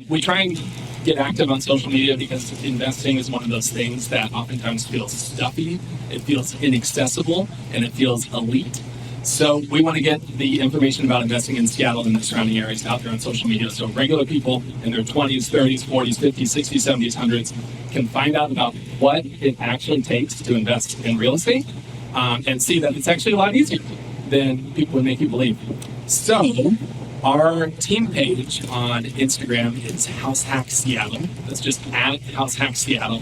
We try and get active on social media because investing is one of those things that oftentimes feels stuffy, it feels inaccessible, and it feels elite. So we want to get the information about investing in Seattle and the surrounding areas out there on social media so regular people in their 20s, 30s, 40s, 50s, 60s, 70s, 100s can find out about what it actually takes to invest in real estate and see that it's actually a lot easier than people would make you believe. So our team page on Instagram is HouseHack Seattle. That's just at HouseHack Seattle.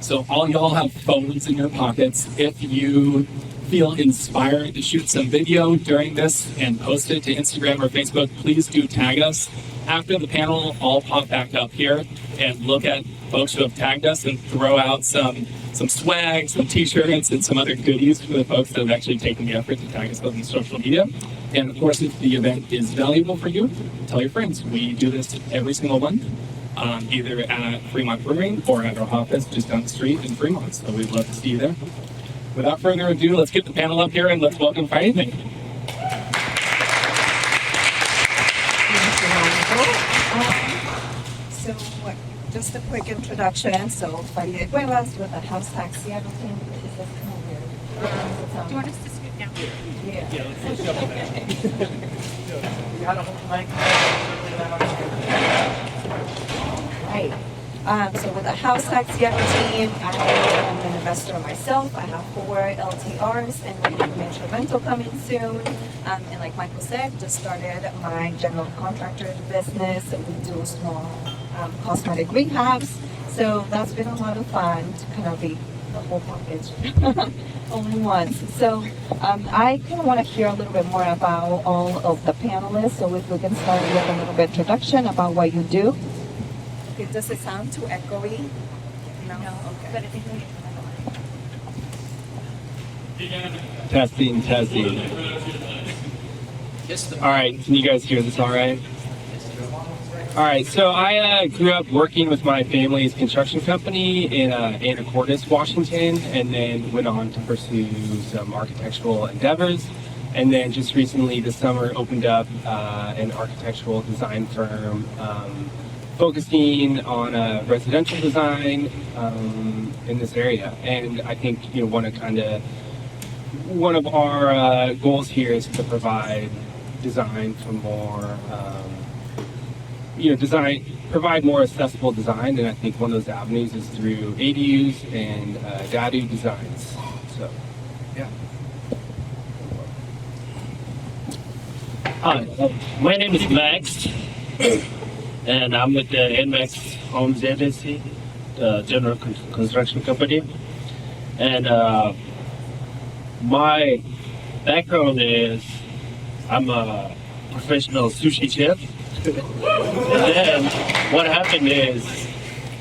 So all y'all have phones in your pockets. If you feel inspired to shoot some video during this and post it to Instagram or Facebook, please do tag us. After the panel, I'll pop back up here and look at folks who have tagged us and throw out some swag, some t-shirts, and some other goodies for the folks that have actually taken the effort to tag us on social media. And of course, if the event is valuable for you, tell your friends. We do this every single month, either at Fremont Brewing or at our office just down the street in Fremont. So we'd love to see you there. Without further ado, let's get the panel up here and let's welcome Friday. So just a quick introduction. So Faria Cuevas with the HouseHack Seattle team. Is this kind of weird? Do you want us to scoot down? Yeah. Let's jump in there. You gotta hold the mic really loud. Right. So with the HouseHack Seattle team, I am an investor myself. I have 4 LTRs and we have major rental coming soon. And like Michael said, just started my general contractor business. We do small cosmetic rehabs. So that's been a lot of fun to kind of be the whole package only once. So I kind of want to hear a little bit more about all of the panelists. So if we can start with a little bit introduction about what you do. Okay, does it sound too echoey? No? Okay. But I think Testing. All right, can you guys hear this all right? All right, so I grew up working with my family's construction company in Anacortes, Washington, and then went on to pursue some architectural endeavors. And then just recently this summer opened up an architectural design firm focusing on residential design in this area. And I think one of our goals here is to provide design for more, provide more accessible design. And I think one of those avenues is through ADUs and DADU designs. So, yeah. Hi, my name is Max, and I'm with the NMAX Homes Agency, the General Construction Company. And my background is I'm a professional sushi chef. And then what happened is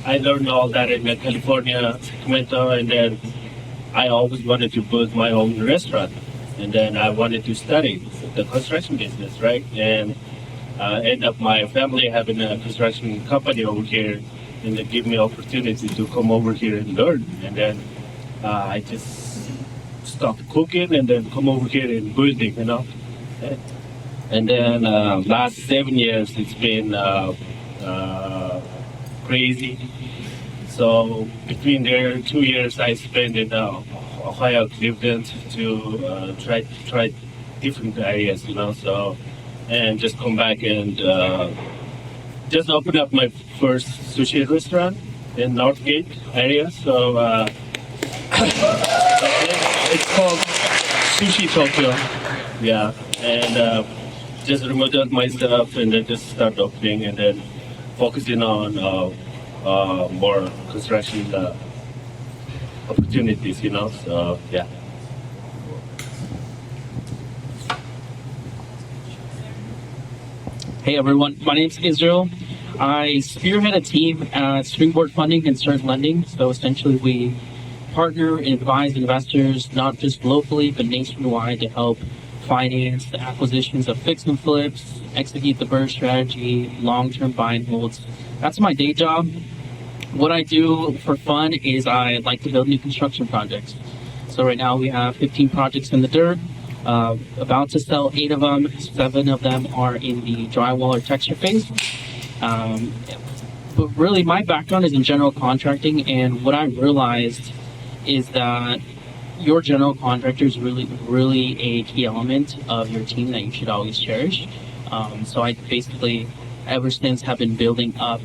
I learned all that in California, Sacramento, and then I always wanted to build my own restaurant. And then I wanted to study the construction business, right? And end up my family having a construction company over here, and they give me opportunity to come over here and learn. And then I just stopped cooking and then come over here and building, And then last 7 years, it's been crazy. So between there, 2 years I spent in Ohio, Cleveland to try different areas, So and just come back and just open up my first sushi restaurant in Northgate area. So it's called Sushi Tokyo. Yeah, and just remodeled my stuff and then just start opening and then focusing on more construction opportunities, So yeah. Hey everyone, my name's Israel. I spearhead a team at Springboard Funding and Start Lending. So essentially we partner and advise investors not just locally but nationwide to help finance the acquisitions of fix and flips, execute the BRRRR strategy, long-term buy and holds. That's my day job. What I do for fun is I like to build new construction projects. So right now we have 15 projects in the dirt. About to sell 8 of them. 7 of them are in the drywall or texture phase. But really, my background is in general contracting, and what I realized is that your general contractor is really a key element of your team that you should always cherish. So I basically, ever since, have been building up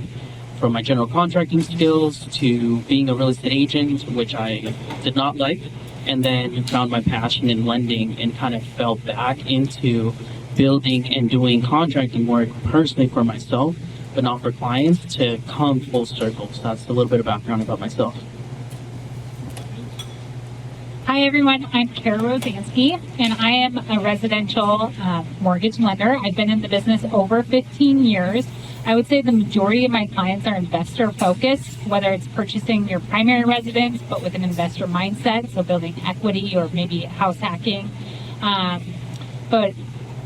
from my general contracting skills to being a real estate agent, which I did not like, and then found my passion in lending and kind of fell back into building and doing contracting work personally for myself, but not for clients, to come full circle. So that's a little bit of background about myself. Hi everyone, I'm Kara Rosansky, and I am a residential mortgage lender. I've been in the business over 15 years. I would say the majority of my clients are investor focused, whether it's purchasing your primary residence, but with an investor mindset, so building equity or maybe house hacking. But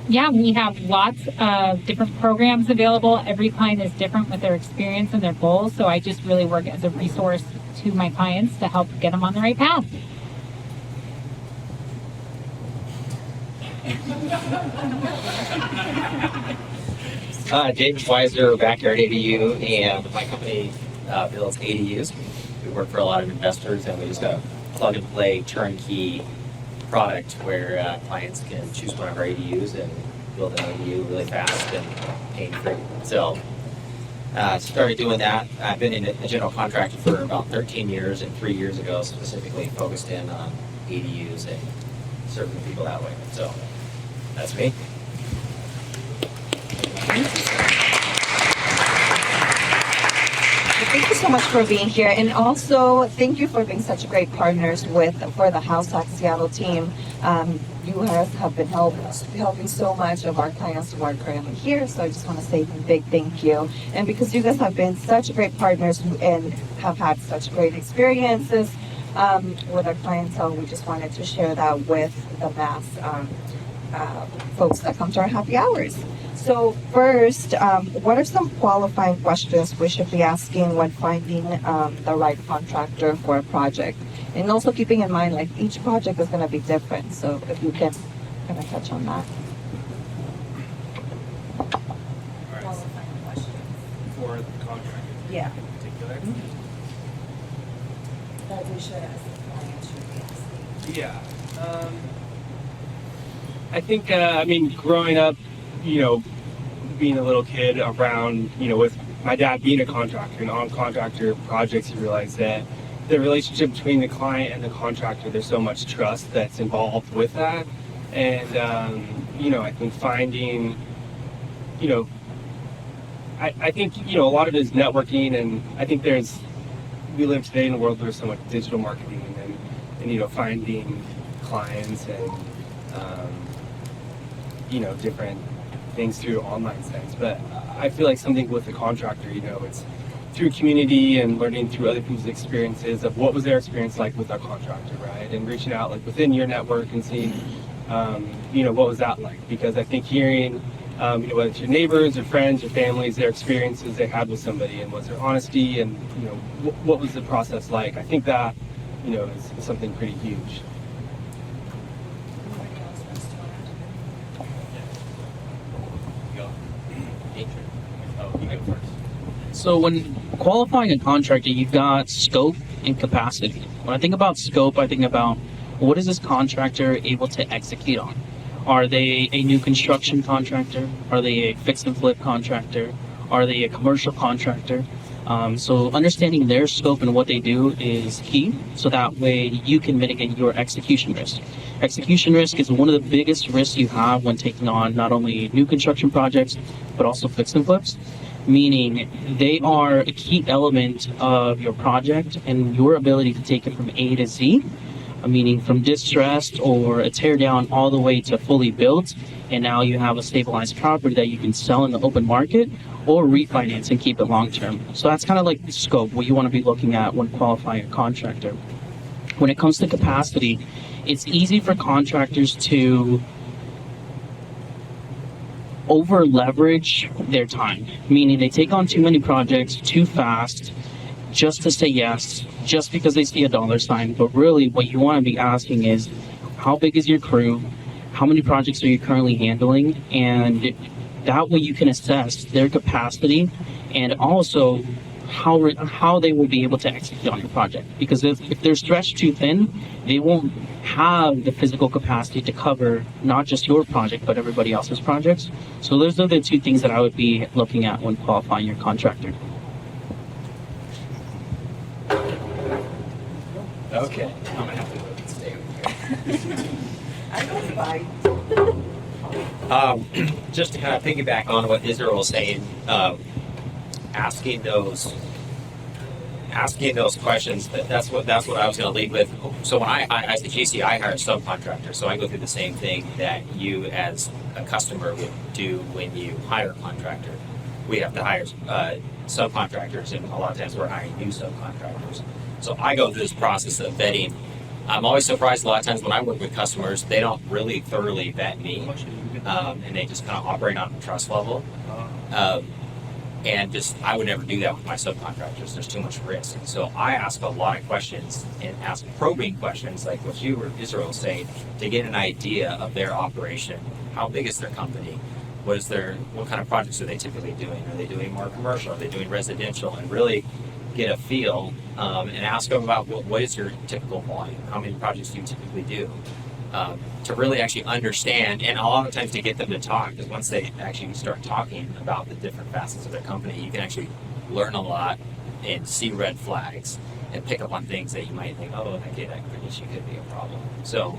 yeah, we have lots of different programs available. Every client is different with their experience and their goals, so I just really work as a resource to my clients to help get them on the right path. James Weiser, Backyard ADU, and my company builds ADUs. We work for a lot of investors, and we just got a plug-and-play turnkey product where clients can choose one of our ADUs and build an ADU really fast and pain-free. So, started doing that. I've been in a general contractor for about 13 years, and 3 years ago specifically focused in on ADUs and serving people that way. So, that's me. Thank you so much for being here, and also thank you for being such great partners for the HouseHack Seattle team. You guys have been helping so much of our clients who are currently here, so I just want to say a big thank you. And because you guys have been such great partners and have had such great experiences with our clientele, we just wanted to share that with the mass folks that come to our happy hours. So first, what are some qualifying questions we should be asking when finding the right contractor for a project? And also keeping in mind, like, each project is going to be different. So if you can kind of touch on that. Qualifying questions. For the contractor Yeah. in particular. That we should ask the client should be asking. Yeah. I think, growing up, being a little kid around, with my dad being a contractor and on contractor projects, you realize that the relationship between the client and the contractor, there's so much trust that's involved with that. And, I think finding, I think, a lot of it is networking, and I think we live today in a world where there's so much digital marketing and finding clients and, different things through online sites. But I feel like something with the contractor, it's through community and learning through other people's experiences of what was their experience like with our contractor, right? And reaching out like within your network and seeing, what was that like? Because I think hearing, whether it's your neighbors or friends or families, their experiences they had with somebody, and was there honesty, and what was the process like? I think that, is something pretty huge. So when qualifying a contractor, you've got scope and capacity. When I think about scope, I think about what is this contractor able to execute on? Are they a new construction contractor? Are they a fix and flip contractor? Are they a commercial contractor? So understanding their scope and what they do is key, so that way you can mitigate your execution risk. Execution risk is one of the biggest risks you have when taking on not only new construction projects, but also fix and flips, meaning they are a key element of your project and your ability to take it from A to Z, meaning from distressed or a tear down all the way to fully built, and now you have a stabilized property that you can sell in the open market or refinance and keep it long term. So that's kind of like the scope, what you want to be looking at when qualifying a contractor. When it comes to capacity, it's easy for contractors to over leverage their time, meaning they take on too many projects too fast just to say yes, just because they see a dollar sign. But really what you want to be asking is, how big is your crew? How many projects are you currently handling? And that way you can assess their capacity and also how they will be able to execute on the project. Because if they're stretched too thin, they won't have the physical capacity to cover not just your project but everybody else's projects. So those are the two things that I would be looking at when qualifying your contractor. Okay, I'm gonna have to go and stay over here. I know fine. Just to kind of piggyback on what Israel was saying, asking those questions. That's what I was going to lead with. So when I as a GC, I hire a subcontractor. So I go through the same thing that you as a customer would do when you hire a contractor. We have to hire subcontractors, and a lot of times we're hiring new subcontractors. So I go through this process of vetting. I'm always surprised a lot of times when I work with customers, they don't really thoroughly vet me, and they just kind of operate on a trust level. And just, I would never do that with my subcontractors. There's too much risk. So I ask a lot of questions and ask probing questions like what you or Israel saying to get an idea of their operation. How big is their company? What kind of projects are they typically doing? Are they doing more commercial? Are they doing residential? And really get a feel and ask them about what is your typical volume? How many projects do you typically do? To really actually understand, and a lot of times to get them to talk, because once they actually start talking about the different facets of their company, you can actually learn a lot and see red flags and pick up on things that you might think, oh, okay, that issue could be a problem. So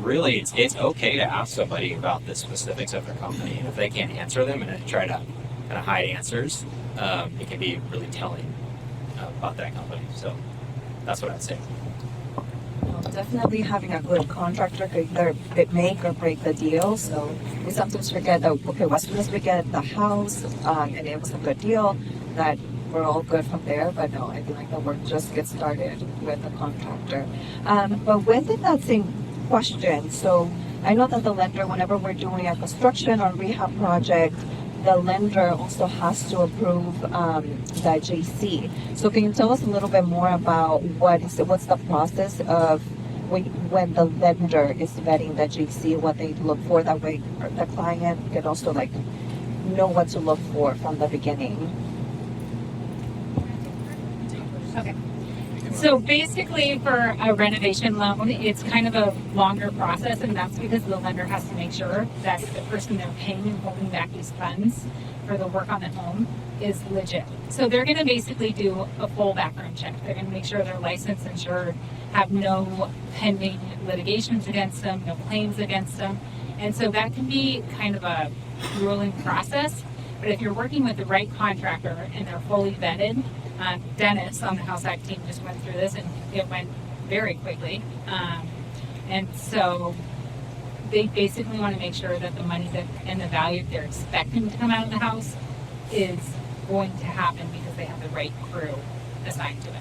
really, it's okay to ask somebody about the specifics of their company, and if they can't answer them and then try to kind of hide answers, it can be really telling about that company. So that's what I'd say. Definitely having a good contractor could either make or break the deal. So we sometimes forget that, okay, as soon as we get the house and it was a good deal, that we're all good from there. But no, I feel like the work just gets started with the contractor. But within that same question, so I know that the lender, whenever we're doing a construction or rehab project, the lender also has to approve the JC. So can you tell us a little bit more about what's the process of when the lender is vetting the JC, what they look for? That way the client can also know what to look for from the beginning. Okay. So basically for a renovation loan, it's kind of a longer process, and that's because the lender has to make sure that the person they're paying and holding back these funds for the work on the home is legit. So they're going to basically do a full background check. They're going to make sure they're licensed, insured, have no pending litigations against them, no claims against them. And so that can be kind of a grueling process. But if you're working with the right contractor and they're fully vetted, Dennis on the HouseHack team just went through this and it went very quickly. And so they basically want to make sure that the money and the value they're expecting to come out of the house is going to happen because they have the right crew assigned to it.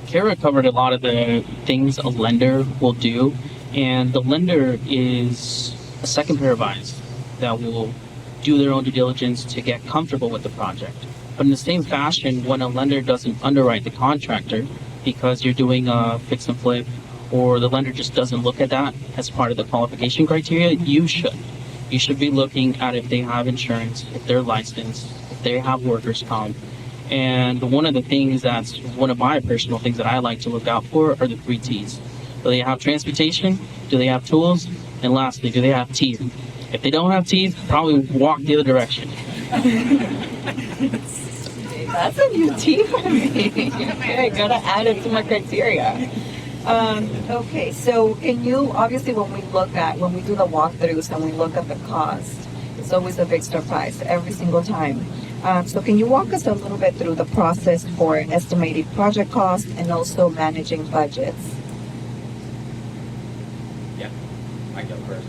Kara covered a lot of the things a lender will do, and the lender is a second pair of eyes that will do their own due diligence to get comfortable with the project. But in the same fashion, when a lender doesn't underwrite the contractor because you're doing a fix and flip, or the lender just doesn't look at that as part of the qualification criteria, you should. You should be looking at if they have insurance, if they're licensed, if they have workers' comp. And one of the things that's one of my personal things that I like to look out for are the 3 T's. Do they have transportation? Do they have tools? And lastly, do they have teeth? If they don't have teeth, probably walk the other direction. That's a new T for me. I gotta add it to my criteria. Okay, so can you, obviously when we do the walkthroughs and we look at the cost, it's always a big surprise every single time. So can you walk us a little bit through the process for estimating project costs and also managing budgets? Yeah, I go first.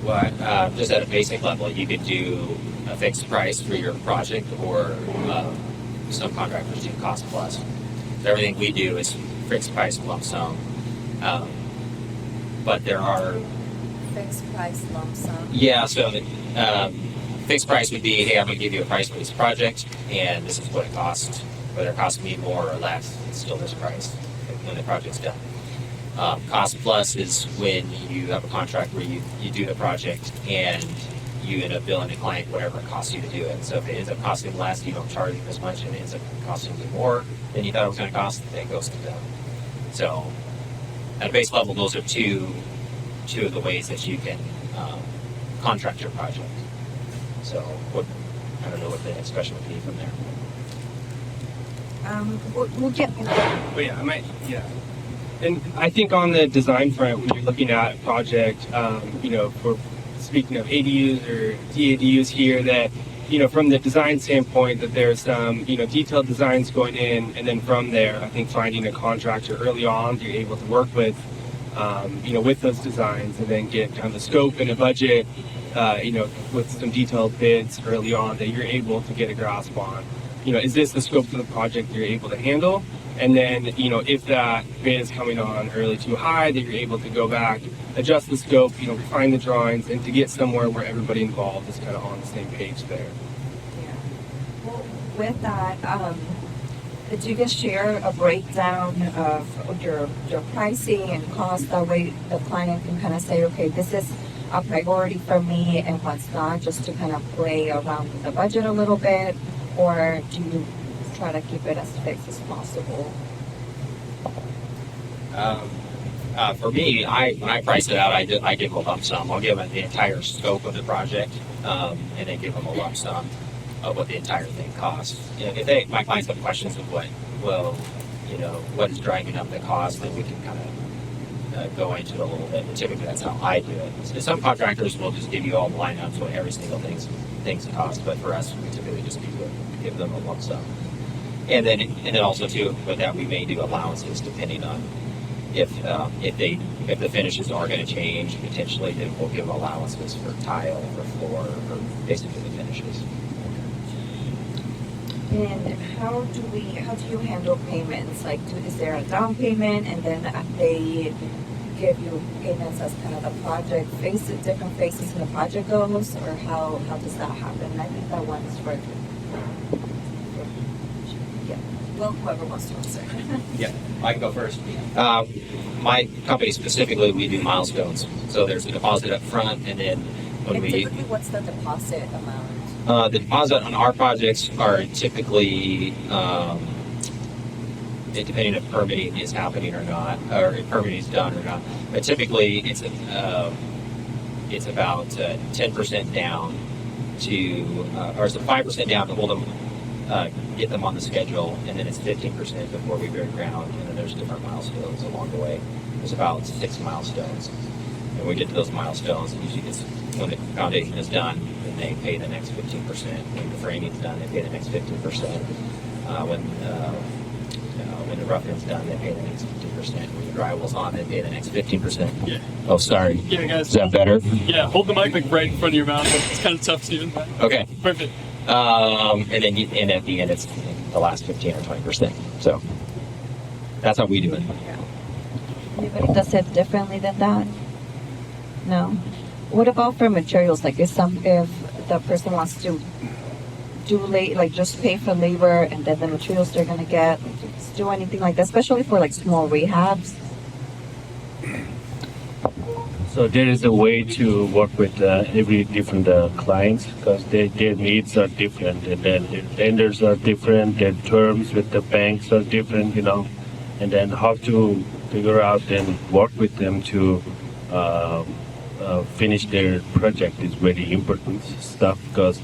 Well, just at a basic level, you could do a fixed price for your project, or some contractors do cost plus. So everything we do is fixed price lump sum. But there are Fixed price lump sum. Yeah, so fixed price would be, hey, I'm going to give you a price for this project, and this is what it costs. Whether it costs me more or less, it's still this price when the project's done. Cost plus is when you have a contract where you do the project, and you end up billing the client whatever it costs you to do it. So if it ends up costing less, you don't charge them as much, and it ends up costing you more than you thought it was going to cost, then it goes to them. So at a base level, those are two of the ways that you can contract your project. So I don't know what the next question would be from there. We'll get. But yeah. And I think on the design front, when you're looking at a project, for speaking of ADUs or DADUs here, that, from the design standpoint, that there's some, detailed designs going in, and then from there, I think finding a contractor early on that you're able to work with, with those designs, and then get kind of the scope and a budget, with some detailed bids early on that you're able to get a grasp on. Is this the scope of the project you're able to handle? And then, if that bid is coming on early too high, that you're able to go back, adjust the scope, refine the drawings, and to get somewhere where everybody involved is kind of on the same page there. Yeah. Well, with that, do you guys share a breakdown of your pricing and cost? That way the client can kind of say, okay, this is a priority for me and what's not, just to kind of play around with the budget a little bit? Or do you try to keep it as fixed as possible? For me, when I price it out, I give them a lump sum. I'll give them the entire scope of the project, and then give them a lump sum of what the entire thing costs. If my clients have questions of what is driving up the cost, then we can kind of go into it a little bit. But typically, that's how I do it. So some contractors will just give you all the lineups what every single thing's cost, but for us, we typically just give them a lump sum. And then also too, with that we may do allowances depending on if the finishes are going to change potentially. Then we'll give allowances for tile, for floor, for basically the finishes. And how do you handle payments? Like, is there a down payment and then they give you payments as kind of the project faces, different phases in the project goes, or how does that happen? And I think that one is for well, whoever wants to answer. Yeah, I can go first. My company specifically, we do milestones. So there's a deposit up front, and then when typically, what's the deposit amount? The deposit on our projects are typically, depending if permitting is happening or not, or if permitting is done or not. But typically, it's about 10% down or it's a 5% down to hold them. Get them on the schedule, and then it's 15% before we break ground, and then there's different milestones along the way. There's about 6 milestones, and when we get to those milestones, usually it's when the foundation is done, then they pay the next 15%. When the framing is done, they pay the next 15%. When the roughing's done, they pay the next 15%. When the drywall's on, they pay the next 15%. Yeah. Oh, sorry. Yeah, guys. Is that better? Yeah, hold the mic like right in front of your mouth. It's kind of tough, Steven. Okay. Perfect. And then at the end, it's the last 15 or 20%. So that's how we do it. Anybody does it differently than that? No. What about for materials? Like, if the person wants to just pay for labor and then the materials they're gonna get, do anything like that, especially for like small rehabs? So there is a way to work with every different clients because their needs are different, and then their lenders are different, their terms with the banks are different, and then how to figure out and work with them to finish their project is very important stuff because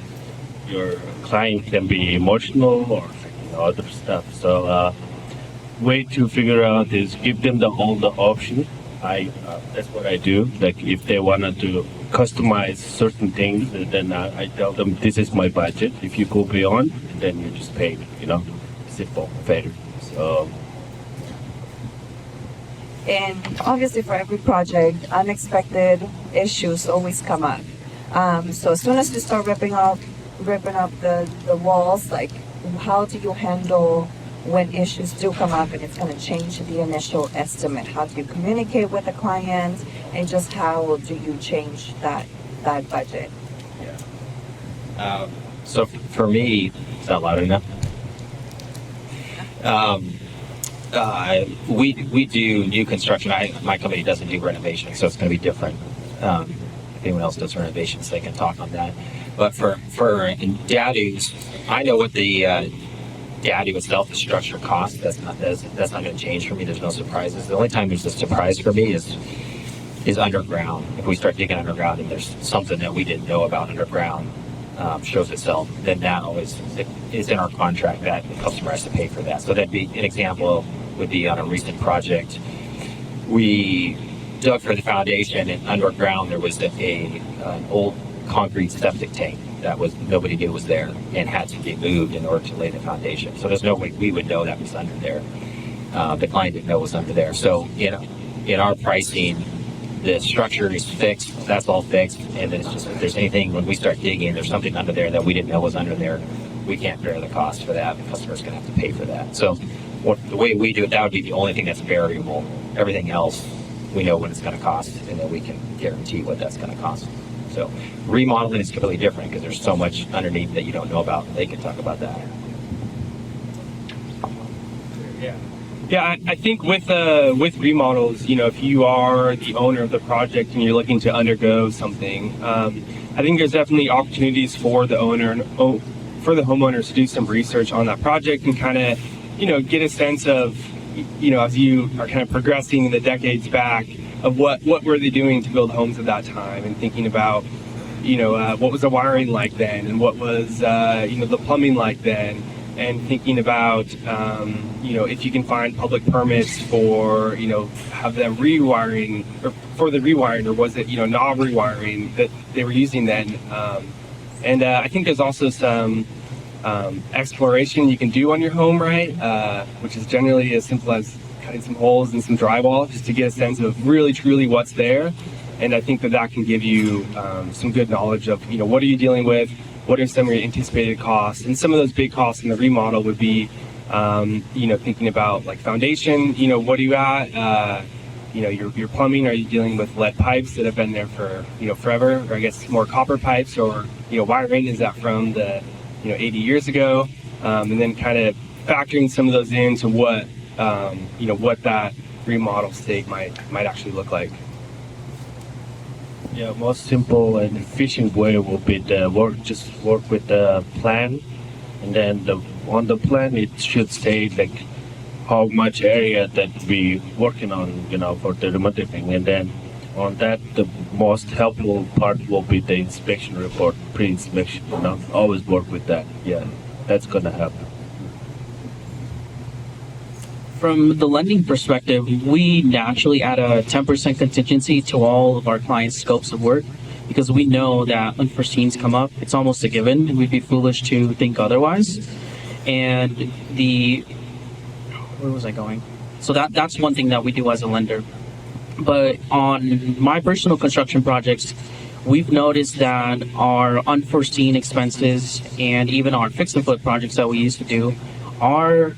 your client can be emotional or other stuff. So way to figure out is give them all the options. That's what I do. Like if they wanted to customize certain things, then I tell them this is my budget. If you go beyond, then you just pay me. Simple, fair. So. And obviously, for every project, unexpected issues always come up. So as soon as you start ripping up the walls, like how do you handle when issues do come up and it's going to change the initial estimate? How do you communicate with the client, and just how do you change that budget? Yeah. So for me, is that loud enough? We do new construction. My company doesn't do renovation, so it's going to be different. if anyone else does renovations, they can talk on that. But for DADUs, I know what the DADU itself, the structure cost. That's not going to change for me. There's no surprises. The only time there's a surprise for me is underground. If we start digging underground and there's something that we didn't know about underground shows itself, then that always is in our contract that the customer has to pay for that. So that'd be an example. Would be on a recent project. We dug for the foundation, and underground there was an old concrete septic tank that nobody knew was there and had to be moved in order to lay the foundation. So there's no way we would know that was under there. The client didn't know it was under there. So in our pricing, the structure is fixed. That's all fixed, and then it's just if there's anything when we start digging, there's something under there that we didn't know was under there. We can't bear the cost for that. The customer's going to have to pay for that. So the way we do it, that would be the only thing that's variable. Everything else, we know what it's going to cost, and then we can guarantee what that's going to cost. So remodeling is completely different because there's so much underneath that you don't know about. They can talk about that. Yeah, I think with remodels, if you are the owner of the project and you're looking to undergo something, I think there's definitely opportunities for the homeowners to do some research on that project and kind of get a sense of, as you are kind of progressing the decades back of what were they doing to build homes at that time, and thinking about, what was the wiring like then, and what was, the plumbing like then, and thinking about, if you can find public permits for, have them rewiring, or for the rewiring, or was it, knob rewiring that they were using then. And I think there's also some exploration you can do on your home, right? Which is generally as simple as cutting some holes and some drywall just to get a sense of really truly what's there. And I think that can give you some good knowledge of, what are you dealing with? What are some of your anticipated costs? And some of those big costs in the remodel would be, thinking about like foundation, what are you at? Your plumbing, are you dealing with lead pipes that have been there for, forever? Or I guess more copper pipes, or, wiring, is that from the, 80 years ago? And then kind of factoring some of those into what that remodel stake might actually look like. Yeah, most simple and efficient way would be work with the plan, and then on the plan it should say like how much area that we working on, for the remodeling, and then on that the most helpful part will be the inspection report, pre-inspection. Always work with that. Yeah, that's gonna help. From the lending perspective, we naturally add a 10% contingency to all of our clients' scopes of work because we know that unforeseens come up. It's almost a given, and we'd be foolish to think otherwise. And where was I going? So that's one thing that we do as a lender. But on my personal construction projects, we've noticed that our unforeseen expenses and even our fix and flip projects that we used to do, our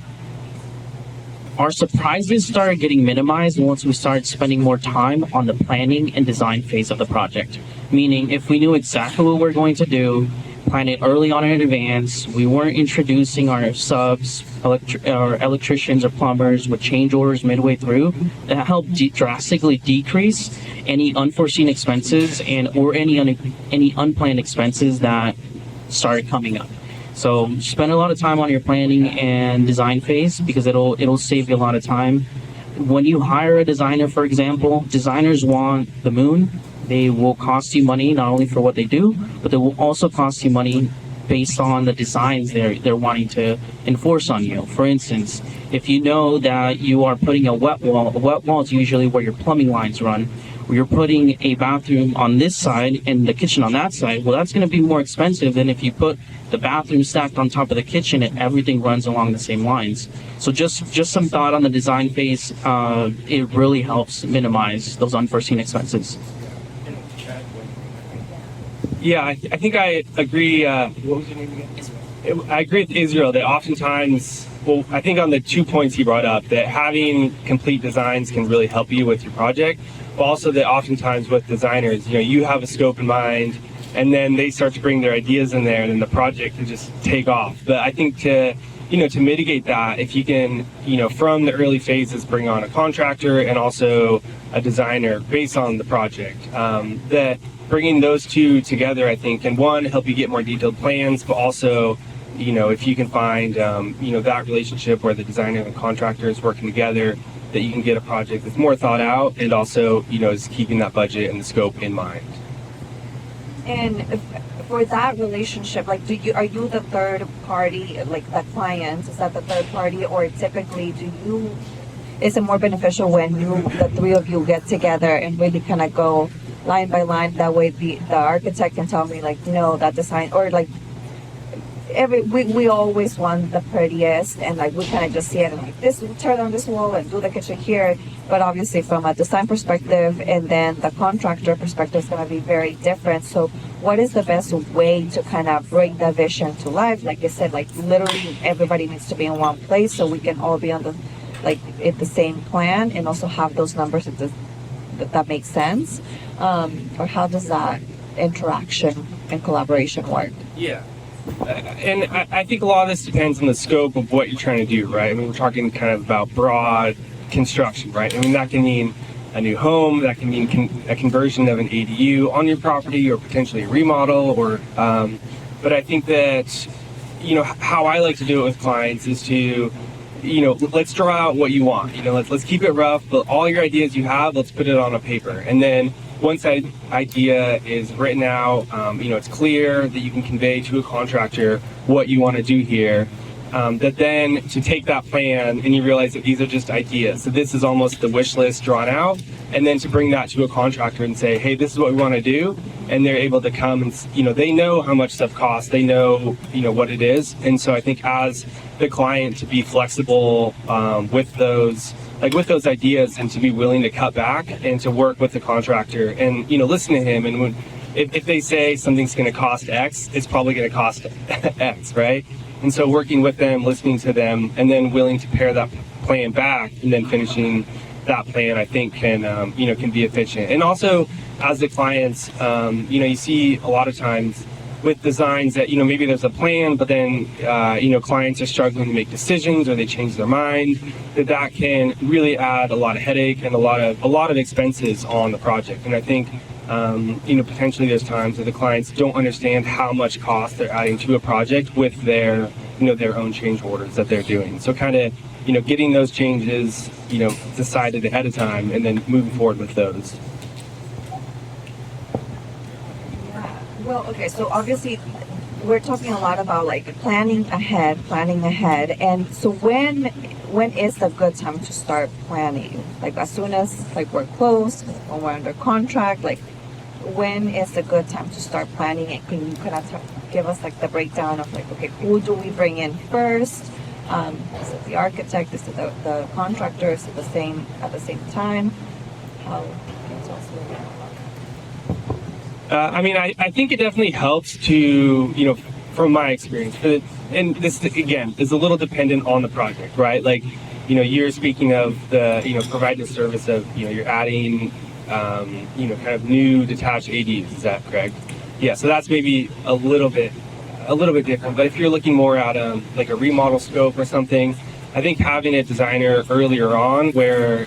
surprises started getting minimized once we started spending more time on the planning and design phase of the project. Meaning, if we knew exactly what we're going to do, plan it early on in advance, we weren't introducing our subs, or electricians or plumbers with change orders midway through, that helped drastically decrease any unforeseen expenses or any unplanned expenses that started coming up. So spend a lot of time on your planning and design phase because it'll save you a lot of time. When you hire a designer, for example, designers want the moon. They will cost you money not only for what they do, but they will also cost you money based on the designs they're wanting to enforce on you. For instance, if you know that you are putting a wet wall is usually where your plumbing lines run. You're putting a bathroom on this side and the kitchen on that side, well, that's going to be more expensive than if you put the bathroom stacked on top of the kitchen and everything runs along the same lines. So just some thought on the design phase. It really helps minimize those unforeseen expenses. Yeah, I think I agree. What was your name again? I agree with Israel that oftentimes, I think on the 2 points he brought up, that having complete designs can really help you with your project. But also that oftentimes with designers, you have a scope in mind, and then they start to bring their ideas in there, and then the project can just take off. But I think to to mitigate that, if you can, from the early phases, bring on a contractor and also a designer based on the project, that bringing those two together, I think, can one, help you get more detailed plans, but also, if you can find, that relationship where the designer and the contractor is working together, that you can get a project that's more thought out and also, is keeping that budget and the scope in mind. And for that relationship, like, are you the third party, like the client? Is that the third party, or typically is it more beneficial when the three of you get together and really kind of go line by line? That way, the architect can tell me like, no, that design, or like we always want the prettiest, and like we kind of just see it and like this, turn on this wall and do the kitchen here. But obviously from a design perspective and then the contractor perspective is going to be very different. So what is the best way to kind of bring the vision to life? Like I said, like literally everybody needs to be in one place so we can all be on the same plan and also have those numbers that makes sense. Or how does that interaction and collaboration work? Yeah. And I think a lot of this depends on the scope of what you're trying to do, right? I mean, we're talking kind of about broad construction, right? I mean, that can mean a new home, that can mean a conversion of an ADU on your property, or potentially a remodel, or, but I think that, how I like to do it with clients is to, let's draw out what you want, let's keep it rough, but all your ideas you have, let's put it on a paper. And then once that idea is written out, it's clear that you can convey to a contractor what you want to do here, that then to take that plan and you realize that these are just ideas. So this is almost the wish list drawn out, and then to bring that to a contractor and say, hey, this is what we want to do. And they're able to come and, they know how much stuff costs, they know, what it is. And so I think as the client, to be flexible with those ideas and to be willing to cut back and to work with the contractor and, listen to him. And if they say something's going to cost X, it's probably going to cost X, right? And so working with them, listening to them, and then willing to pare that plan back and then finishing that plan, I think can be efficient. And also as the clients, you see a lot of times with designs that, maybe there's a plan, but then, clients are struggling to make decisions or they change their mind, that can really add a lot of headache and a lot of expenses on the project. And I think, potentially there's times that the clients don't understand how much cost they're adding to a project with their own change orders that they're doing. So kind of, getting those changes, decided ahead of time and then moving forward with those. Well, okay, so obviously we're talking a lot about like planning ahead, and so when is the good time to start planning? Like as soon as like we're close, when we're under contract, like when is the good time to start planning? And can you kind of give us like the breakdown of like, okay, who do we bring in first? Is it the architect? Is it the contractor? Is it at the same time? How can you tell us a little bit about that? I think it definitely helps to, from my experience, and this, again, is a little dependent on the project, right? Like, you're speaking of the, providing the service of, you're adding, kind of new detached ADUs, is that correct? Yeah, so that's maybe a little bit different. But if you're looking more at like a remodel scope or something, I think having a designer earlier on where,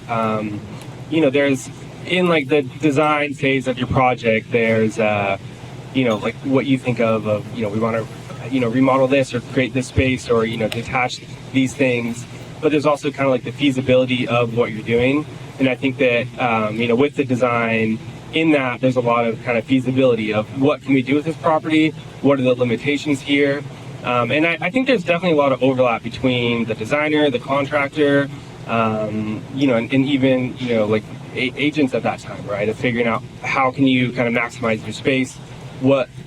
there's, in like the design phase of your project, there's like what you think of we want to remodel this or create this space or detach these things, but there's also kind of like the feasibility of what you're doing. And I think that with the design in that, there's a lot of kind of feasibility of what can we do with this property, what are the limitations here, and I think there's definitely a lot of overlap between the designer, the contractor, and even like agents at that time, right? Of figuring out how can you kind of maximize your space,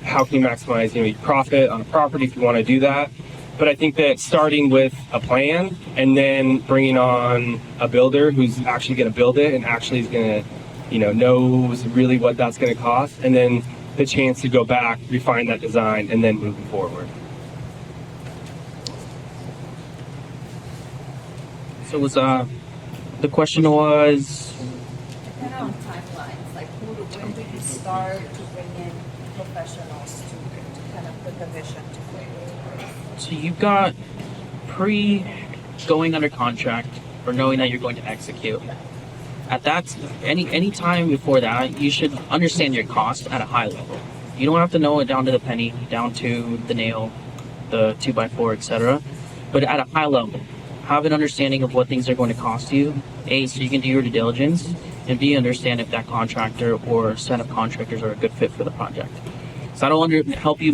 how can you maximize your profit on a property if you want to do that. But I think that starting with a plan and then bringing on a builder who's actually going to build it and actually is going to knows really what that's going to cost, and then the chance to go back, refine that design, and then moving forward. So the question was, kind of on timelines, like when do you start to bring in professionals to kind of put the vision to play? so you've got going under contract or knowing that you're going to execute. At that, any time before that, you should understand your cost at a high level. You don't have to know it down to the penny, down to the nail, the 2x4, etc. But at a high level, have an understanding of what things are going to cost you. A, so you can do your due diligence, and B, understand if that contractor or set of contractors are a good fit for the project. So that'll help you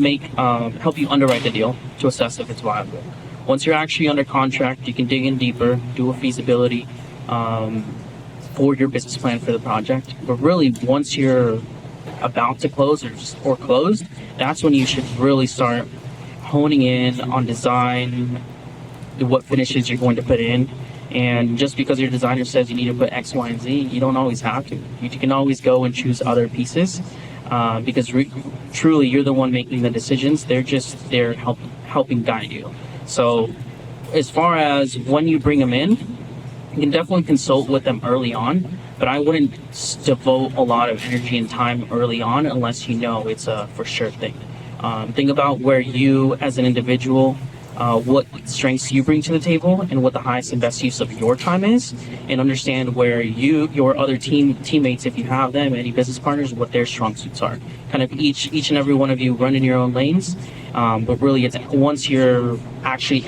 underwrite the deal to assess if it's viable. Once you're actually under contract, you can dig in deeper, do a feasibility for your business plan for the project. But really, once you're about to close or closed, that's when you should really start honing in on design, what finishes you're going to put in. And just because your designer says you need to put X, Y, and Z, you don't always have to. You can always go and choose other pieces because truly you're the one making the decisions. They're just there helping guide you. So as far as when you bring them in, you can definitely consult with them early on, but I wouldn't devote a lot of energy and time early on unless you know it's a for sure thing. Think about where you as an individual, what strengths you bring to the table and what the highest and best use of your time is, and understand where your other teammates, if you have them, any business partners, what their strong suits are. Kind of each and every one of you run in your own lanes, but really it's once you've actually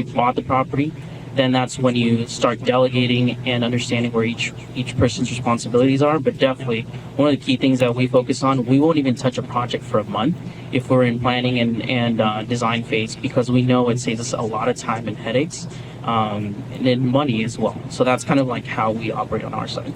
bought the property, then that's when you start delegating and understanding where each person's responsibilities are. But definitely one of the key things that we focus on, we won't even touch a project for a month if we're in planning and design phase, because we know it saves us a lot of time and headaches and then money as well. So that's kind of like how we operate on our side.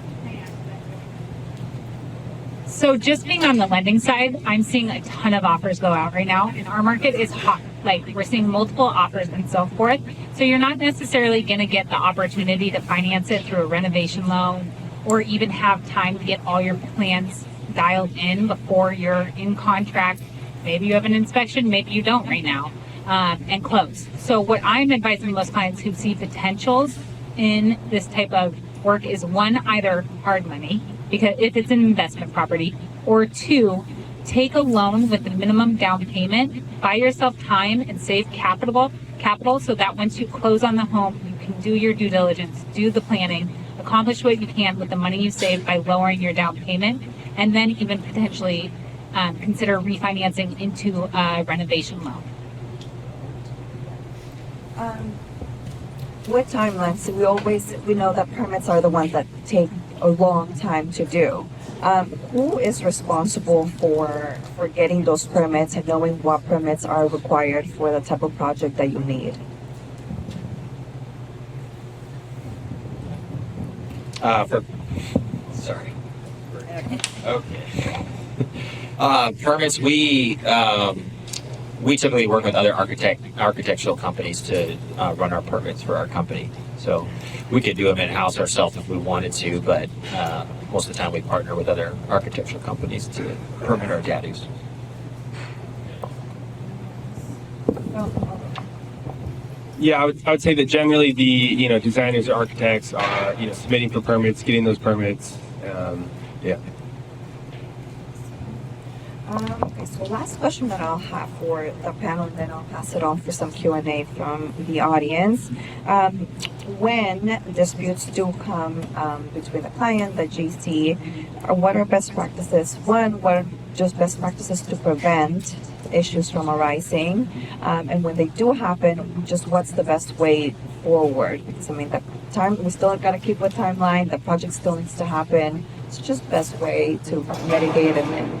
So just being on the lending side, I'm seeing a ton of offers go out right now, and our market is hot. Like, we're seeing multiple offers and so forth. So you're not necessarily going to get the opportunity to finance it through a renovation loan or even have time to get all your plans dialed in before you're in contract. Maybe you have an inspection, maybe you don't right now, and close. So what I'm advising most clients who see potentials in this type of work is, one, either hard money, because if it's an investment property, or two, take a loan with the minimum down payment, buy yourself time and save capital so that once you close on the home, you can do your due diligence, do the planning, accomplish what you can with the money you save by lowering your down payment, and then even potentially consider refinancing into a renovation loan. What timelines? We know that permits are the ones that take a long time to do. Who is responsible for getting those permits and knowing what permits are required for the type of project that you need? Okay. Permits, we typically work with other architectural companies to run our permits for our company. So we could do them in-house ourselves if we wanted to, but most of the time we partner with other architectural companies to permit our DADUs. Yeah, I would say that generally the designers or architects are submitting for permits, getting those permits. Yeah. Okay, so last question that I'll have for the panel, and then I'll pass it on for some Q&A from the audience. When disputes do come between the client, the GC, what are best practices? One, what are just best practices to prevent issues from arising? And when they do happen, just what's the best way forward? Because we still got to keep a timeline, the project still needs to happen. It's just best way to mitigate and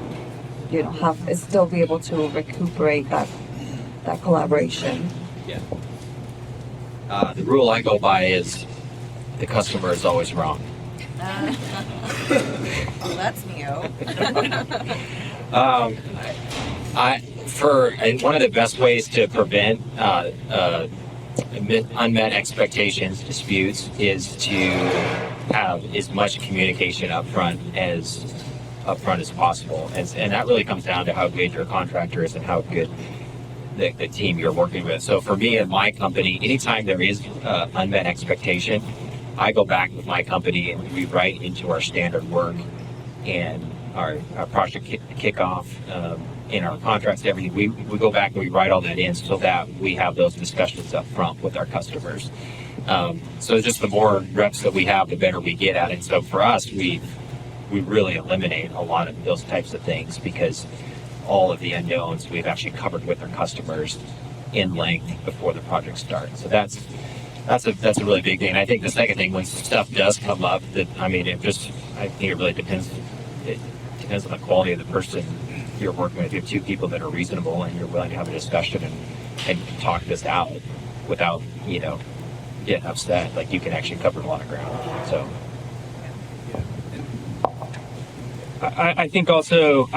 still be able to recuperate that collaboration. Yeah. The rule I go by is the customer is always wrong. Well, that's new. One of the best ways to prevent unmet expectations, disputes, is to have as much communication up front as possible, and that really comes down to how good your contractor is and how good the team you're working with. So for me and my company, anytime there is unmet expectation, I go back with my company and we write into our standard work and our project kickoff in our contracts and everything, we go back and we write all that in so that we have those discussions up front with our customers. So just the more reps that we have, the better we get at it. So for us, we really eliminate a lot of those types of things because all of the unknowns we've actually covered with our customers in length before the project starts. So that's a really big thing. And I think the second thing, when stuff does come up, I think it really depends. It depends on the quality of the person you're working with. If you have two people that are reasonable and you're willing to have a discussion and talk this out without, getting upset, like you can actually cover a lot of ground. So. I think also,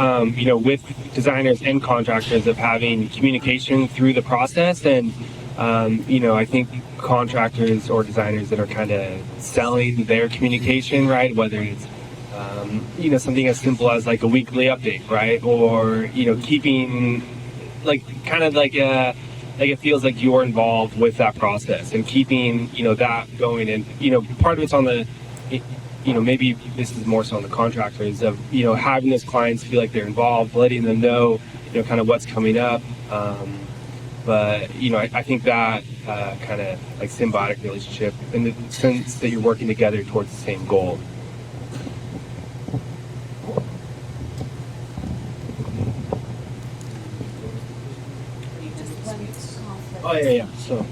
with designers and contractors of having communication through the process, and I think contractors or designers that are kind of selling their communication, right? Whether it's something as simple as like a weekly update, right? Or keeping it feels like you're involved with that process and keeping that going, and part of it's on the. Maybe this is more so on the contractors of, having those clients feel like they're involved, letting them know, kind of what's coming up. But I think that kind of like symbiotic relationship in the sense that you're working together towards the same goal. Oh, yeah. So,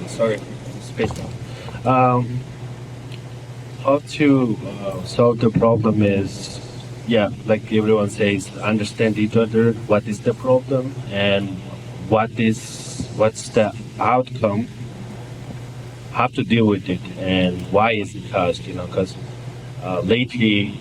sorry, space down. How to solve the problem is, like everyone says, understand each other, what is the problem and what's the outcome, how to deal with it and why is it caused, because lately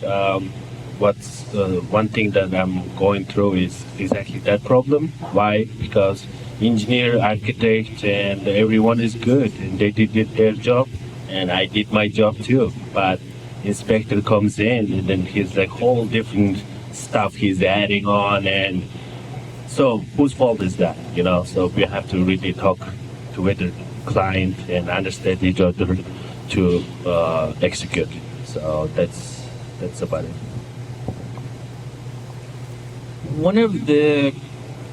what's one thing that I'm going through is exactly that problem. Why? Because engineer, architect, and everyone is good and they did their job. And I did my job too, but inspector comes in and then he's like whole different stuff he's adding on, and so whose fault is that? So we have to really talk to the client and understand each other to execute. So that's about it.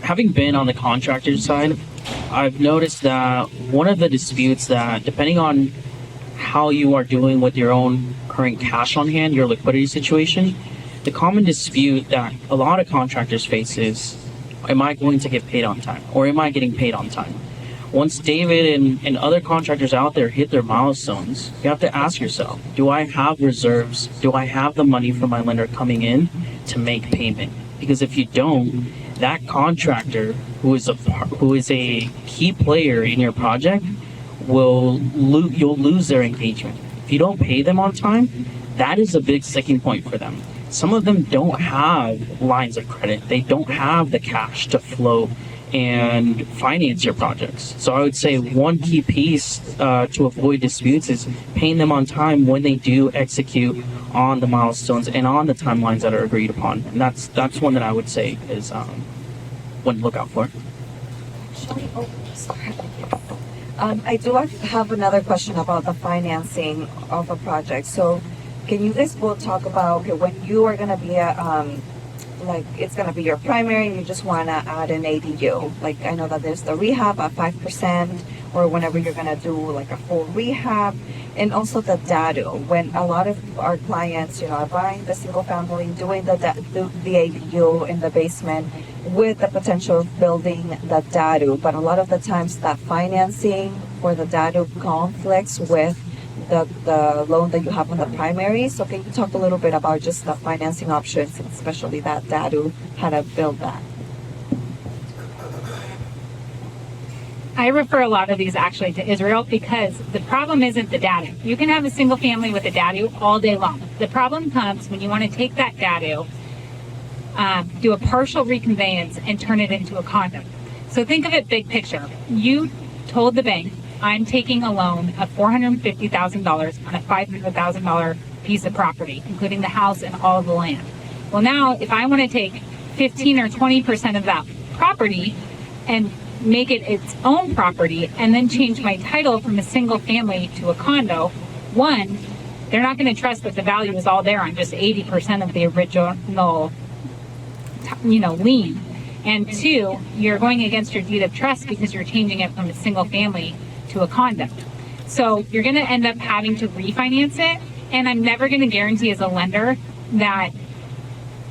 Having been on the contractor side, I've noticed that one of the disputes that, depending on how you are doing with your own current cash on hand, your liquidity situation, the common dispute that a lot of contractors face is, am I going to get paid on time? Or am I getting paid on time? Once David and other contractors out there hit their milestones, you have to ask yourself, do I have reserves? Do I have the money from my lender coming in to make payment? Because if you don't, that contractor who is a key player in your project you'll lose their engagement. If you don't pay them on time, that is a big sticking point for them. Some of them don't have lines of credit. They don't have the cash to flow and finance your projects. So I would say one key piece to avoid disputes is paying them on time when they do execute on the milestones and on the timelines that are agreed upon. And that's one that I would say is one to look out for. I do have another question about the financing of a project. So can you guys both talk about, when you are going to be it's going to be your primary and you just want to add an ADU. Like I know that there's the rehab at 5%, or whenever you're going to do like a full rehab, and also the DADU. When a lot of our clients, are buying the single family, doing the ADU in the basement with the potential of building the DADU, but a lot of the times that financing for the DADU conflicts with the loan that you have on the primary. So can you talk a little bit about just the financing options, especially that DADU, how to build that? I refer a lot of these actually to Israel because the problem isn't the DADU. You can have a single family with a DADU all day long. The problem comes when you want to take that DADU, do a partial reconveyance and turn it into a condo. So think of it big picture. You told the bank, I'm taking a loan of $450,000 on a $500,000 piece of property, including the house and all of the land. Well, now if I want to take 15 or 20% of that property and make it its own property and then change my title from a single family to a condo, one, they're not going to trust that the value is all there on just 80% of the original, lien. And two, you're going against your deed of trust because you're changing it from a single family to a condo. So you're going to end up having to refinance it. And I'm never going to guarantee as a lender that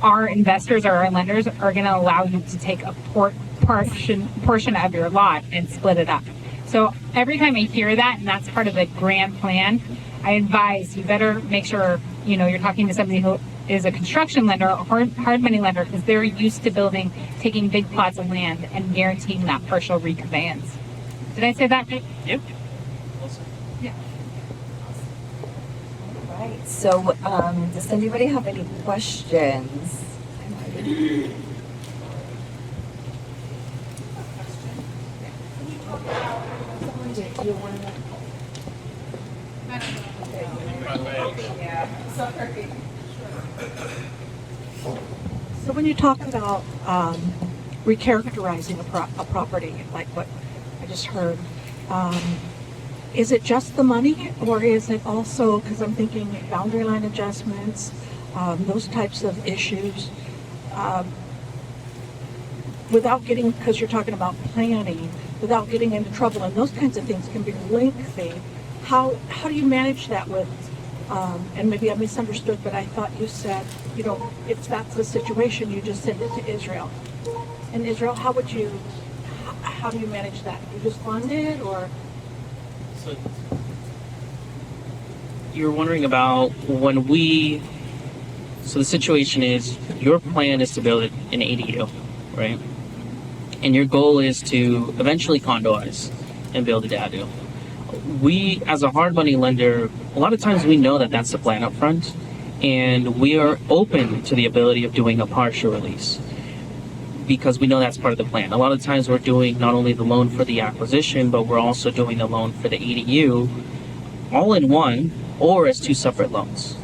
our investors or our lenders are going to allow you to take a portion of your lot and split it up. So every time I hear that, and that's part of the grand plan, I advise you better make sure, you're talking to somebody who is a construction lender or hard money lender, because they're used to taking big plots of land and guaranteeing that partial reconveyance. Did I say that right? Yep. Yeah. All right. So, does anybody have any questions? So when you talk about recharacterizing a property, like what I just heard, is it just the money, or is it also, because I'm thinking boundary line adjustments, those types of issues, without getting, because you're talking about planning, without getting into trouble, and those kinds of things can be lengthy. How do you manage that with, and maybe I misunderstood, but I thought you said, if that's the situation, you just send it to Israel. And Israel, how do you manage that? You just fund it, or? So you're wondering about so the situation is your plan is to build an ADU, right? And your goal is to eventually condoize and build a DADU. We, as a hard money lender, a lot of times we know that that's the plan up front, and we are open to the ability of doing a partial release because we know that's part of the plan. A lot of times we're doing not only the loan for the acquisition, but we're also doing the loan for the ADU all in one or as two separate loans.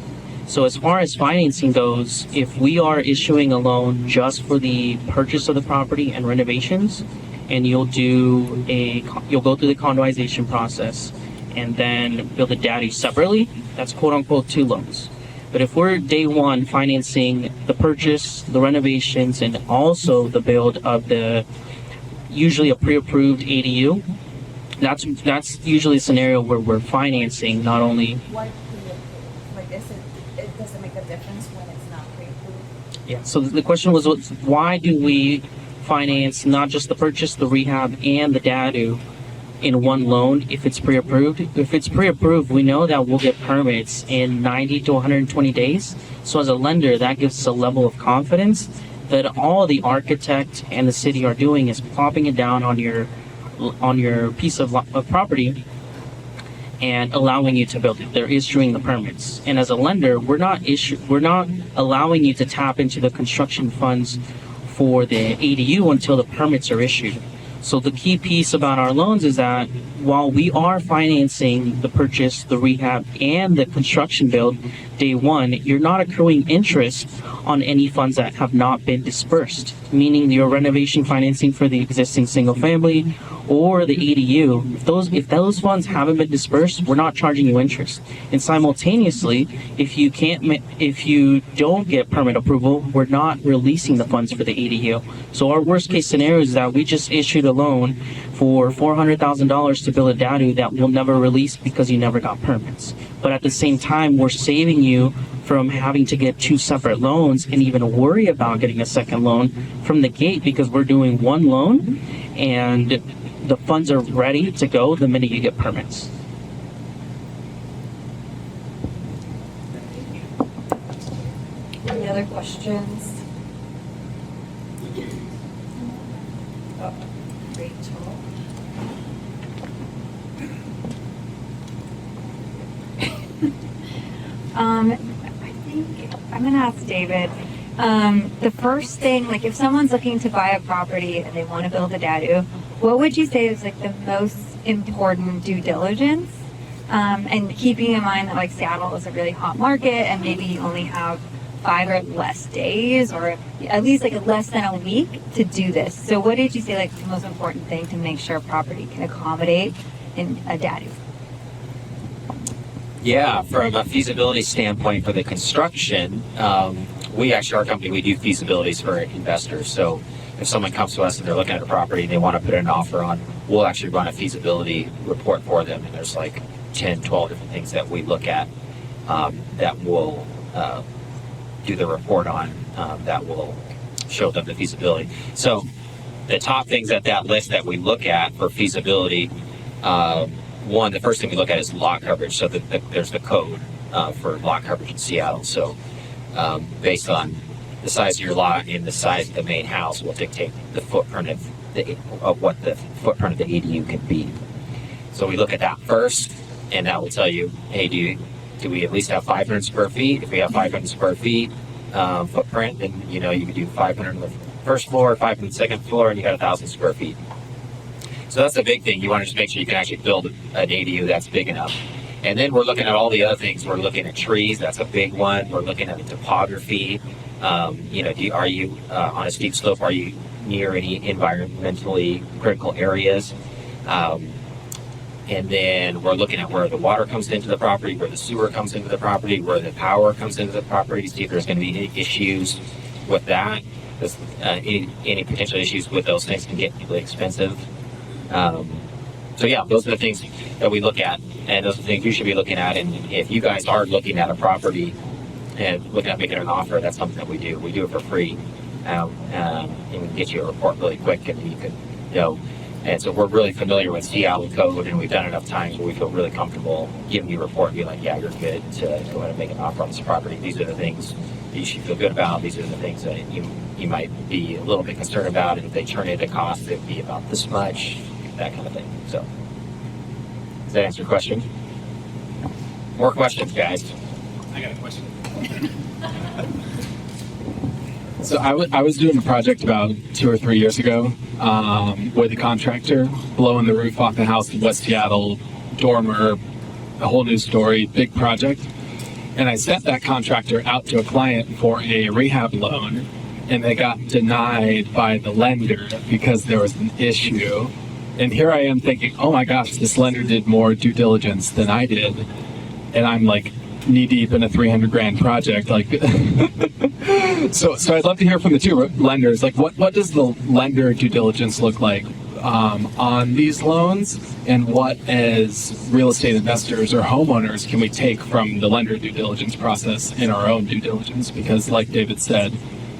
So as far as financing goes, if we are issuing a loan just for the purchase of the property and renovations, and you'll go through the condoization process and then build a DADU separately, that's quote unquote two loans. But if we're day one financing the purchase, the renovations, and also the build of usually a pre-approved ADU, that's usually a scenario where we're financing not only. What does it make a difference when it's not pre-approved? Yeah. So the question was, why do we finance not just the purchase, the rehab, and the DADU in one loan if it's pre-approved? If it's pre-approved, we know that we'll get permits in 90 to 120 days. So as a lender, that gives us a level of confidence that all the architect and the city are doing is plopping it down on your piece of property and allowing you to build it. They're issuing the permits. And as a lender, we're not allowing you to tap into the construction funds for the ADU until the permits are issued. So the key piece about our loans is that while we are financing the purchase, the rehab, and the construction build day one, you're not accruing interest on any funds that have not been dispersed, meaning your renovation financing for the existing single family or the ADU. If those funds haven't been dispersed, we're not charging you interest. And simultaneously, if you don't get permit approval, we're not releasing the funds for the ADU. So our worst case scenario is that we just issued a loan for $400,000 to build a DADU that we'll never release because you never got permits. But at the same time, we're saving you from having to get two separate loans and even worry about getting a second loan from the gate because we're doing one loan and the funds are ready to go the minute you get permits. Any other questions? Oh, Rachel. I think I'm gonna ask David. The first thing, like if someone's looking to buy a property and they want to build a DADU, what would you say is like the most important due diligence? And keeping in mind that like Seattle is a really hot market and maybe you only have 5 or less days or at least like less than a week to do this. So what did you say like the most important thing to make sure a property can accommodate in a DADU? Yeah, from a feasibility standpoint for the construction, our company, we do feasibilities for investors. So if someone comes to us and they're looking at a property and they want to put an offer on, we'll actually run a feasibility report for them. And there's like 10, 12 different things that we look at that we'll do the report on that will show them the feasibility. So the top things at that list that we look at for feasibility, one, the first thing we look at is lot coverage. So there's the code for lot coverage in Seattle. So based on the size of your lot and the size of the main house will dictate the footprint of what the footprint of the ADU can be. So we look at that first, and that will tell you, hey, do we at least have 500 square feet? If we have 500 square feet footprint, then you can do 500 on the first floor, 500 on the second floor, and you got 1,000 square feet. So that's the big thing. You want to just make sure you can actually build an ADU that's big enough. And then we're looking at all the other things. We're looking at trees. That's a big one. We're looking at the topography. Are you on a steep slope? Are you near any environmentally critical areas? And then we're looking at where the water comes into the property, where the sewer comes into the property, where the power comes into the property to see if there's going to be any issues with that. Because any potential issues with those things can get really expensive. So yeah, those are the things that we look at, and those are the things you should be looking at. And if you guys are looking at a property and looking at making an offer, that's something that we do. We do it for free, and we can get you a report really quick, and you can And so we're really familiar with Seattle code, and we've done enough times where we feel really comfortable giving you a report and be like, yeah, you're good to go ahead and make an offer on this property. These are the things that you should feel good about. These are the things that you might be a little bit concerned about. And if they turn into cost, it would be about this much, that kind of thing. So does that answer your question? More questions, guys? I got a question. So I was doing a project about 2 or 3 years ago with a contractor, blowing the roof off the house in West Seattle, dormer, a whole new story, big project. And I sent that contractor out to a client for a rehab loan, and they got denied by the lender because there was an issue. And here I am thinking, oh my gosh, this lender did more due diligence than I did. And I'm like knee deep in a $300,000 project. Like, so I'd love to hear from the two lenders. Like, what does the lender due diligence look like on these loans, and what as real estate investors or homeowners can we take from the lender due diligence process in our own due diligence? Because, like David said,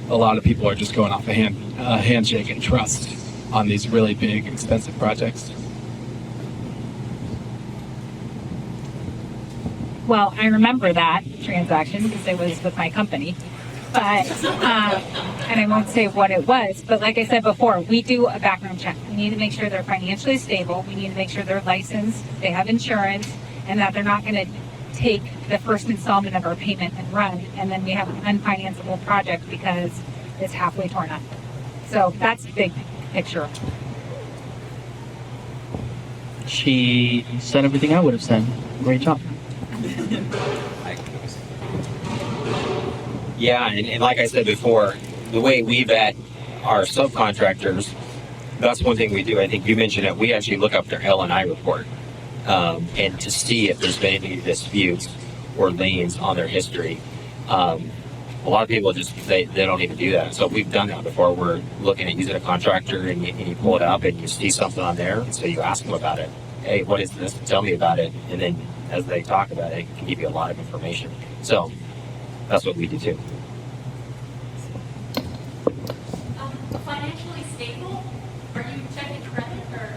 a lot of people are just going off a handshake and trust on these really big, expensive projects. Well, I remember that transaction because it was with my company, but and I won't say what it was, but like I said before, we do a background check. We need to make sure they're financially stable. We need to make sure they're licensed, they have insurance, and that they're not going to take the first installment of our payment and run, and then we have an unfinanceable project because it's halfway torn up. So that's the big picture. She said everything I would have said. Great job. Yeah, and like I said before, the way we vet our subcontractors, that's one thing we do. I think you mentioned it. We actually look up their L&I report and to see if there's been any disputes or liens on their history. A lot of people just, they don't even do that. So we've done that before. We're looking at using a contractor, and you pull it up and you see something on there. So you ask them about it. Hey, what is this? Tell me about it. And then as they talk about it, it can give you a lot of information. So that's what we do too. Financially stable? Are you checking credit or?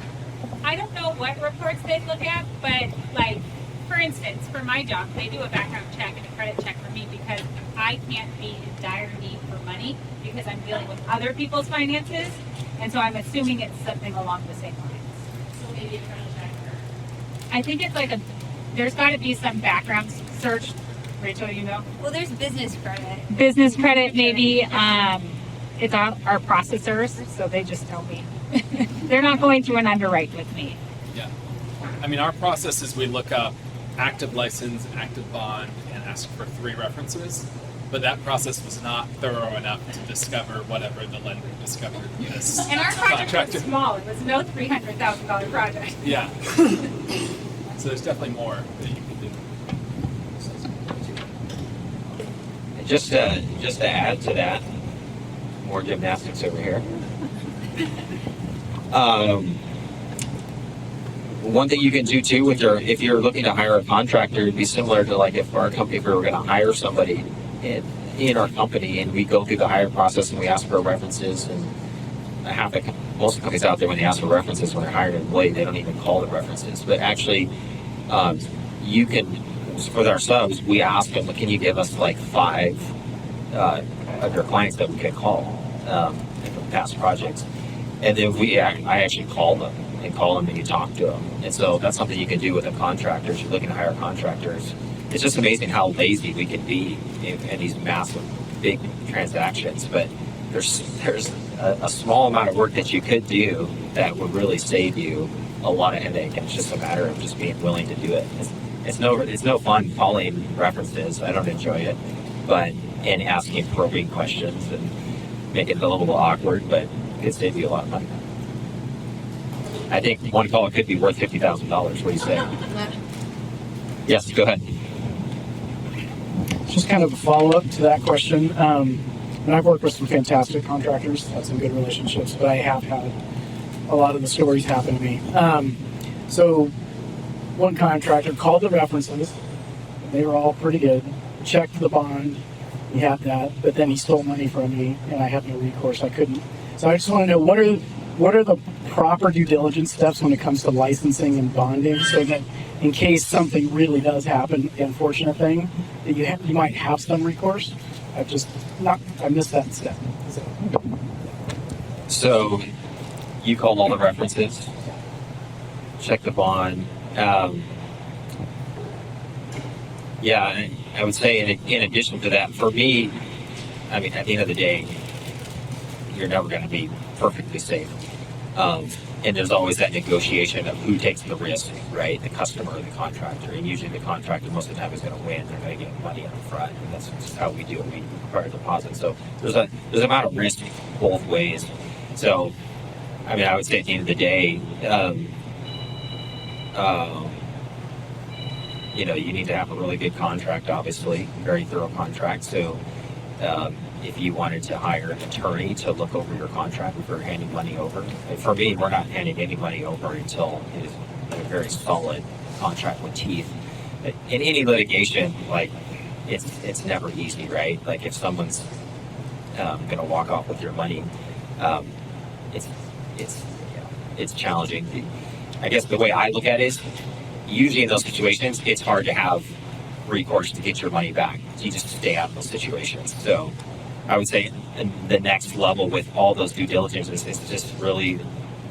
I don't know what reports they look at, but like, for instance, for my job, they do a background check and a credit check for me because I can't be in dire need for money because I'm dealing with other people's finances, and so I'm assuming it's something along the same lines. So maybe a credit check or? I think it's like there's got to be some background search. Rachel, you know? Well, there's business credit. Business credit, maybe. It's our processors, so they just tell me. They're not going through an underwrite with me. Yeah. I mean, our process is we look up active license, active bond, and ask for 3 references. But that process was not thorough enough to discover whatever the lender discovered in this And our project contractor. was small. It was no $300,000 project. Yeah. So there's definitely more that you can do. And just to add to that, more gymnastics over here. One thing you can do too with if you're looking to hire a contractor, it'd be similar to like if our company, if we were going to hire somebody in our company, and we go through the hire process and we ask for references, and most companies out there, when they ask for references when they're hiring an employee, they don't even call them references. But actually, you can, for our subs, we ask them, can you give us like 5 of your clients that we could call in past projects, and then I actually call them and you talk to them. And so that's something you can do with the contractors. You're looking to hire contractors. It's just amazing how lazy we can be in these massive, big transactions. But there's a small amount of work that you could do that would really save you a lot of headache. And it's just a matter of just being willing to do it. It's no fun calling references. I don't enjoy it, and asking probing questions and making it a little awkward, but it could save you a lot of money. I think one call could be worth $50,000. What do you say? Yes, go ahead. Just kind of a follow-up to that question. And I've worked with some fantastic contractors, had some good relationships, but I have had a lot of the stories happen to me. So one contractor called the references. They were all pretty good. Checked the bond. He had that, but then he stole money from me, and I had no recourse. I couldn't. So I just want to know, what are the proper due diligence steps when it comes to licensing and bonding, so that in case something really does happen, the unfortunate thing, that you might have some recourse? I missed that step. So you called all the references, check the bond. Yeah, I would say in addition to that, for me, I mean, at the end of the day, you're never going to be perfectly safe. And there's always that negotiation of who takes the risk, right? The customer or the contractor. And usually the contractor most of the time is going to win. They're going to get money up front. And that's just how we do it. We require a deposit. So there's an amount of risk both ways. So, I mean, I would say at the end of the day, you need to have a really good contract, obviously, very thorough contract. So if you wanted to hire an attorney to look over your contract before handing money over, and for me, we're not handing any money over until it is a very solid contract with teeth. In any litigation, like it's never easy, right? Like if someone's going to walk off with your money, it's challenging. I guess the way I look at it is, usually in those situations, it's hard to have recourse to get your money back. You just stay out of those situations. So I would say the next level with all those due diligences is just really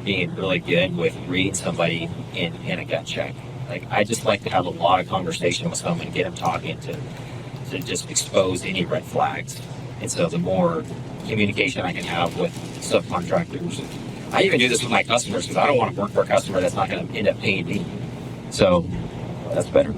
being really good with reading somebody in a gut check. Like, I just like to have a lot of conversation with someone, get them talking to just expose any red flags. And so the more communication I can have with subcontractors, I even do this with my customers because I don't want to work for a customer that's not going to end up paying me. So that's better.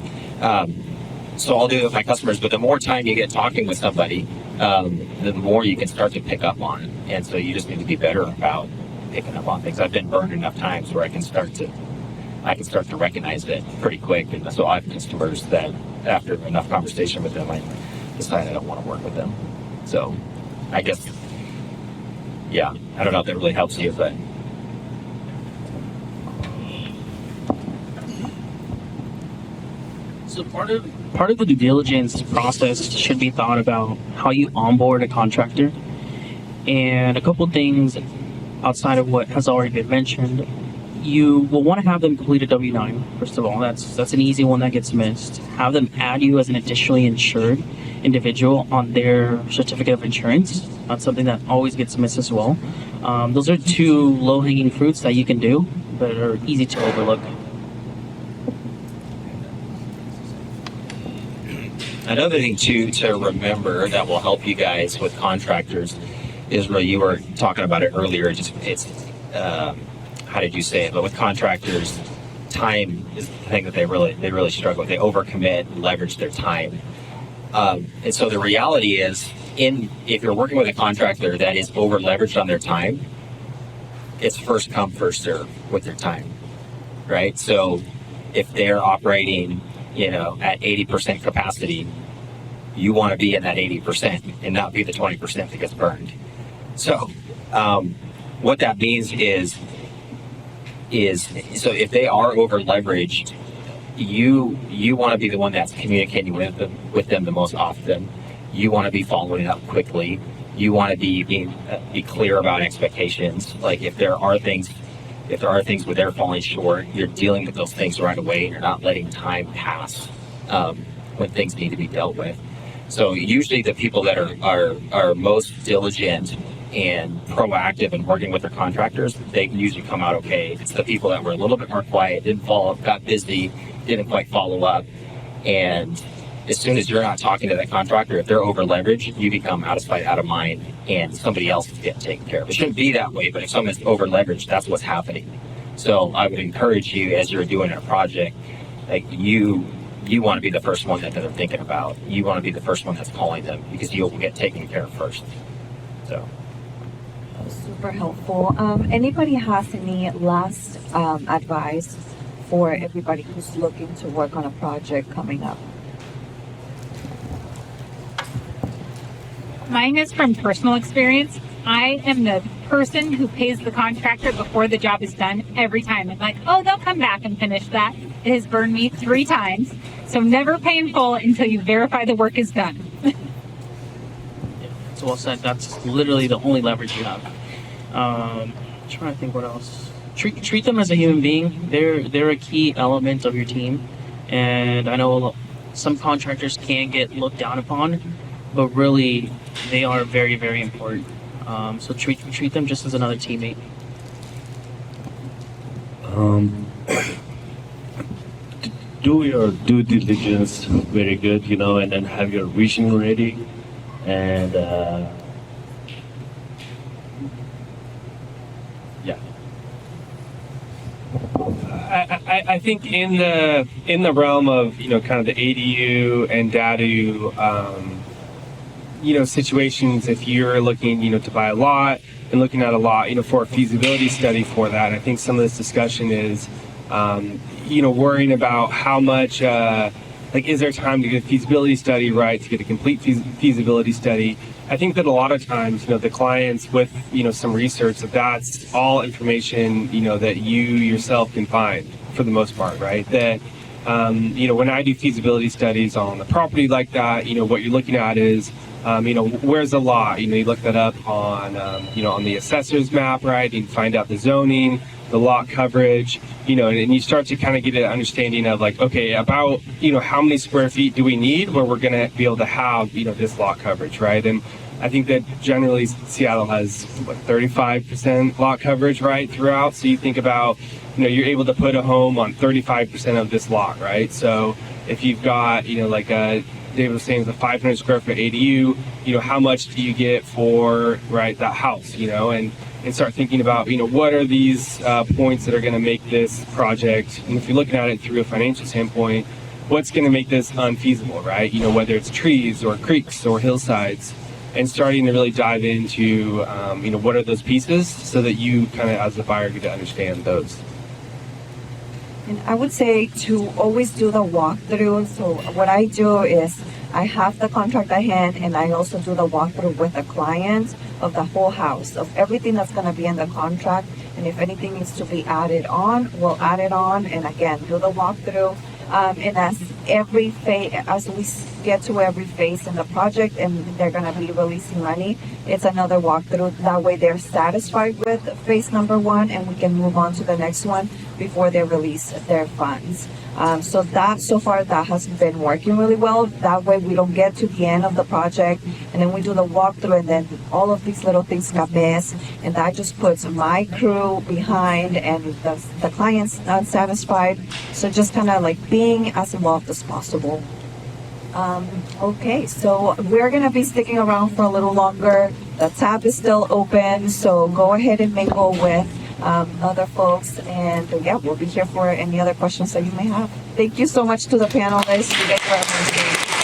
So I'll do it with my customers, but the more time you get talking with somebody, the more you can start to pick up on it. And so you just need to be better about picking up on things. I've been burned enough times where I can start to recognize it pretty quick. And so I have customers that after enough conversation with them, I decide I don't want to work with them. So I guess, yeah, I don't know if that really helps you, but. So part of the due diligence process should be thought about how you onboard a contractor, and a couple things outside of what has already been mentioned. You will want to have them complete a W-9. First of all, that's an easy one that gets missed. Have them add you as an additionally insured individual on their certificate of insurance. That's something that always gets missed as well. Those are two low-hanging fruits that you can do, but are easy to overlook. Another thing to remember that will help you guys with contractors is, where you were talking about it earlier. It's how did you say it? But with contractors, time is the thing that they really struggle with. They overcommit, leverage their time, and so the reality is, if you're working with a contractor that is over leveraged on their time, it's first come, first serve with their time, right? So if they're operating, at 80% capacity, you want to be in that 80% and not be the 20% that gets burned. So what that means is so if they are over leveraged, you want to be the one that's communicating with them the most often. You want to be following up quickly. You want to be clear about expectations. Like if there are things where they're falling short, you're dealing with those things right away, and you're not letting time pass when things need to be dealt with. So usually the people that are most diligent and proactive in working with their contractors, they can usually come out okay. It's the people that were a little bit more quiet, didn't follow up, got busy, didn't quite follow up, and as soon as you're not talking to that contractor, if they're over leveraged, you become out of sight, out of mind, and somebody else is getting taken care of. It shouldn't be that way, but if someone's over leveraged, that's what's happening. So I would encourage you, as you're doing a project, like you want to be the first one that they're thinking about. You want to be the first one that's calling them, because you'll get taken care of first. So. Super helpful. Anybody has any last advice for everybody who's looking to work on a project coming up? Mine is from personal experience. I am the person who pays the contractor before the job is done every time. I'm like, oh, they'll come back and finish that. It has burned me 3 times. So never pay in full until you verify the work is done. So well said. That's literally the only leverage you have. Trying to think what else. Treat them as a human being. They're a key element of your team, and I know some contractors can get looked down upon, but really they are very, very important. So treat them just as another teammate. Do your due diligence very good, and then have your vision ready, and yeah. I think in the realm of kind of the ADU and DADU situations, if you're looking to buy a lot and looking at a lot for a feasibility study for that, I think some of this discussion is worrying about how much is there time to get a feasibility study right, to get a complete feasibility study. I think that a lot of times, the clients with, some research, that's all information, that you yourself can find for the most part, right? That, when I do feasibility studies on a property like that, what you're looking at is, where's the lot? You look that up on, on the assessor's map, right? You can find out the zoning, the lot coverage, and you start to kind of get an understanding of like, okay, about, how many square feet do we need where we're going to be able to have, this lot coverage, right? And I think that generally Seattle has 35% lot coverage, right, throughout. So you think about, you're able to put a home on 35% of this lot, right? So if you've got, like David was saying, the 500 square foot ADU, how much do you get for, right, that house, and start thinking about, what are these points that are going to make this project, and if you're looking at it through a financial standpoint, what's going to make this unfeasible, right? Whether it's trees or creeks or hillsides, and starting to really dive into, what are those pieces so that you kind of, as the buyer, get to understand those. And I would say to always do the walkthrough. So what I do is I have the contract at hand, and I also do the walkthrough with the client of the whole house, of everything that's going to be in the contract. And if anything needs to be added on, we'll add it on. And again, do the walkthrough. And as we get to every phase in the project and they're going to be releasing money, it's another walkthrough. That way they're satisfied with phase number 1, and we can move on to the next one before they release their funds. So far that has been working really well. That way we don't get to the end of the project and then we do the walkthrough and then all of these little things got missed, and that just puts my crew behind and the client's not satisfied. So just kind of like being as involved as possible. Okay, so we're gonna be sticking around for a little longer. The tab is still open, so go ahead and mingle with other folks, and yeah, we'll be here for any other questions that you may have. Thank you so much to the panelists. You guys were amazing.